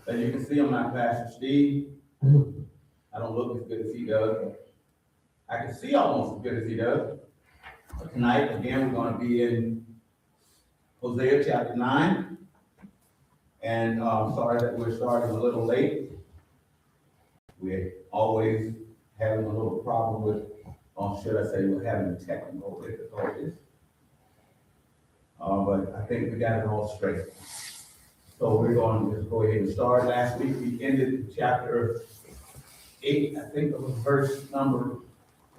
As you can see, I'm not Pastor Steve. I don't look as good as he does, but I can see almost as good as he does. But tonight, again, we're going to be in Hosea chapter 9. And I'm sorry that we're starting a little late. We're always having a little problem with, or should I say, we're having technical difficulties. But I think we got it all straight. So we're going to just go ahead and start. Last week we ended chapter 8, I think it was verse number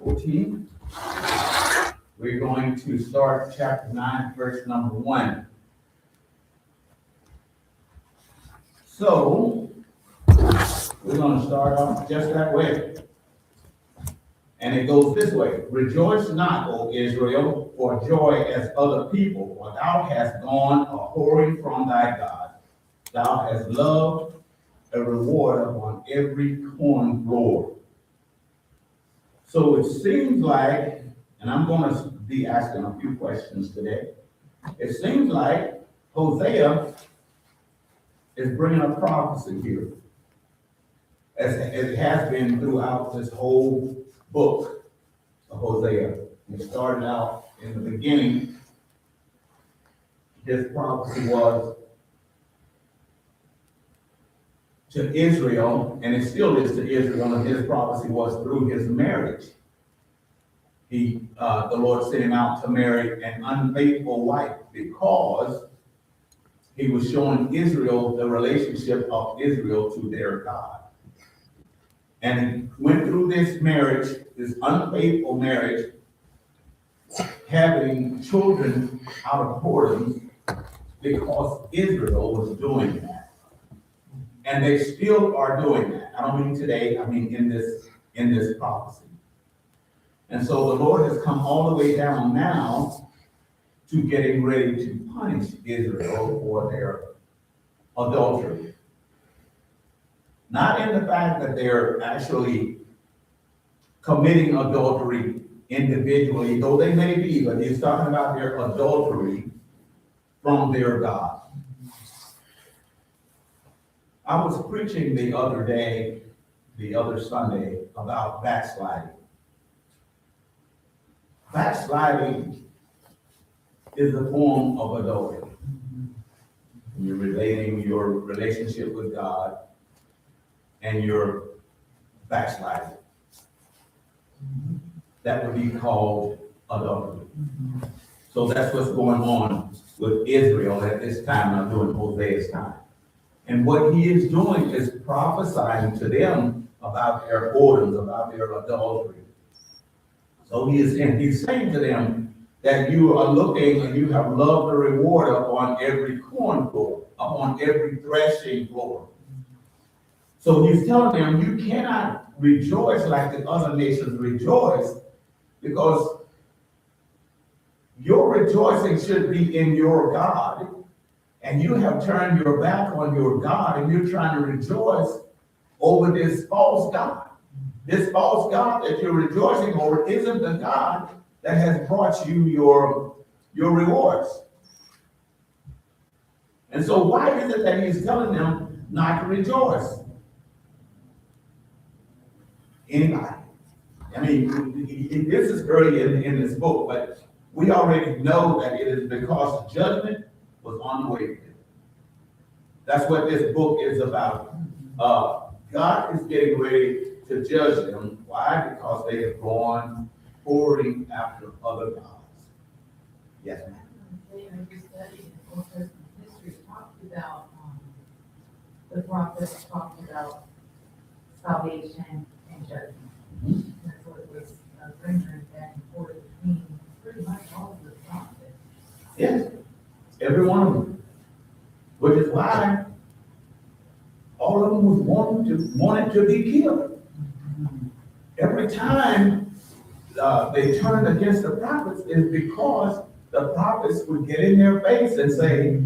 14. We're going to start chapter 9, verse number 1. So we're going to start off just that way. And it goes this way. Rejoice not, O Israel, for joy as other people, for thou hast gone a whoring from thy God. Thou hast loved a reward upon every corn floor. So it seems like, and I'm going to be asking a few questions today. It seems like Hosea is bringing a prophecy here, as it has been throughout this whole book of Hosea. It started out in the beginning. His prophecy was to Israel, and it still is to Israel, and his prophecy was through his marriage. The Lord sent him out to marry an unfaithful wife because he was showing Israel the relationship of Israel to their God. And he went through this marriage, this unfaithful marriage, having children out of whoredoms because Israel was doing that. And they still are doing that. I don't mean today, I mean in this prophecy. And so the Lord has come all the way down now to getting ready to punish Israel for their adultery. Not in the fact that they're actually committing adultery individually, though they may be, but he's talking about their adultery from their God. I was preaching the other Sunday, about backsliding. Backsliding is a form of adultery. You're relating your relationship with God and you're backsliding. That would be called adultery. So that's what's going on with Israel at this time, not during Hosea's time. And what he is doing is prophesying to them about their whoredoms, about their adultery. So he's saying to them that you are looking and you have loved the reward upon every corn floor, upon every threshing floor. So he's telling them you cannot rejoice like the other nations rejoice, because your rejoicing should be in your God. And you have turned your back on your God, and you're trying to rejoice over this false God. This false God that you're rejoicing over isn't the God that has brought you your rewards. And so why is it that he's telling them not to rejoice? Anybody? I mean, this is early in this book, but we already know that it is because judgment was on the way. That's what this book is about. God is getting ready to judge them. Why? Because they have gone whoring after other gods. Yes, ma'am. They are studying Old Testament history, talked about the prophets talked about salvation and judgment. Mm-hmm. That's what it was rendering back and forth between pretty much all of the prophets. Yes, every one of them. Which is why all of them was wanted to be killed. Mm-hmm. Every time they turned against the prophets is because the prophets would get in their face and say,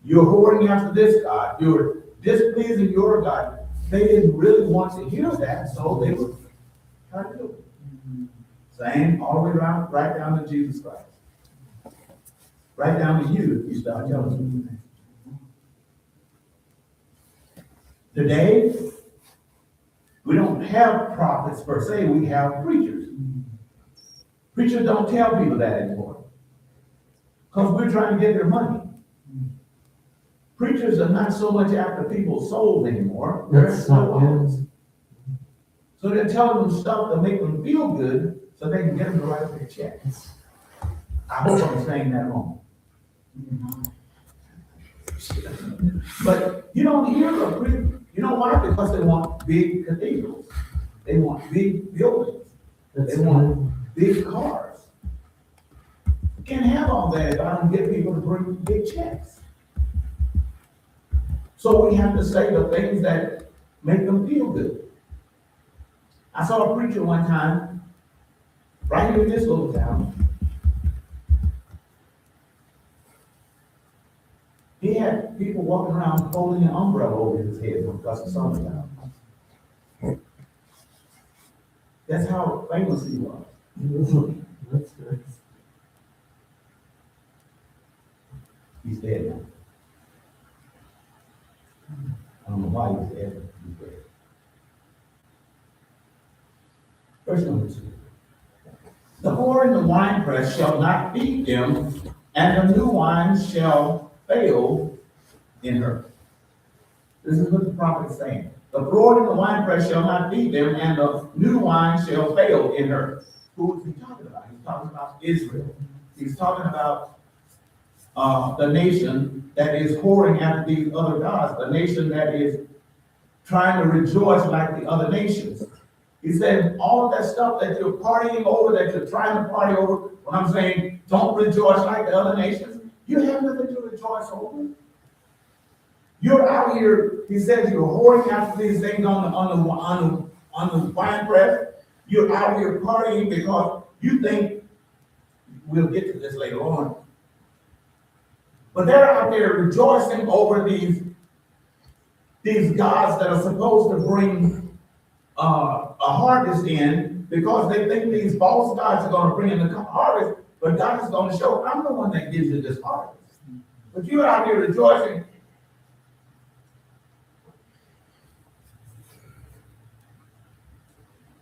you're whoring after this God, you're displeasing your God. They didn't really want to hear that, so they would try to do it. Mm-hmm. Same all the way around, right down to Jesus Christ. Right down to you if you start telling them. Today, we don't have prophets per se, we have preachers. Preachers don't tell people that anymore, because we're trying to get their money. Preachers are not so much after people's souls anymore, they're after their wallets. So they're telling them stuff to make them feel good, so they can get them to write their checks. I hope I'm saying that wrong. But you don't hear a preacher. You know why? Because they want big cathedrals. They want big buildings. They want big cars. You can't have all that if I don't get people to bring big checks. So we have to say the things that make them feel good. I saw a preacher one time, right here in this little town. He had people walking around holding an umbrella over his head because the sun was out. That's how famous he was. That's good. He's dead now. I don't know why he's dead, but he's dead. Verse number 2. The whore in the winepress shall not feed them, and the new wine shall fail in her. This is what the prophet is saying. The whore in the winepress shall not feed them, and the new wine shall fail in her. Who is he talking about? He's talking about Israel. He's talking about the nation that is whoring after these other gods, the nation that is trying to rejoice like the other nations. He said, all of that stuff that you're partying over, that you're trying to party over, when I'm saying don't rejoice like the other nations, you have nothing to rejoice over. You're out here, he says, you're whoring after these things on the wine press. You're out here partying because you think, we'll get to this later on, but they're out there rejoicing over these gods that are supposed to bring a harvest in, because they think these false gods are going to bring in the harvest, but God is going to show, I'm the one that gives you this harvest. But you're out here rejoicing.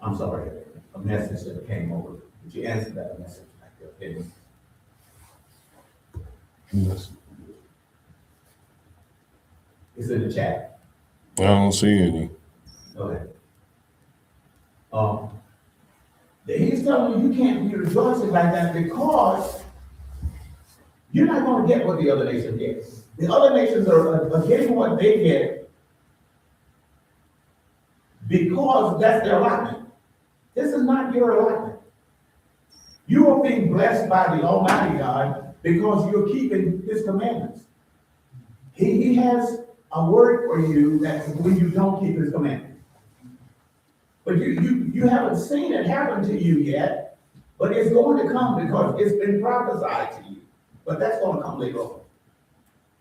I'm sorry, a message that came over. Did you answer that message back there? Yes. It's in the chat. I don't see any. Okay. He's telling you can't be rejoicing like that because you're not going to get what the other nation gets. The other nations are getting what they get because that's their allotment. This is not your allotment. You are being blessed by the Almighty God because you're keeping His commandments. He has a word for you that when you don't keep His commandments. But you haven't seen it happen to you yet, but it's going to come because it's been prophesied to you. But that's going to come later on.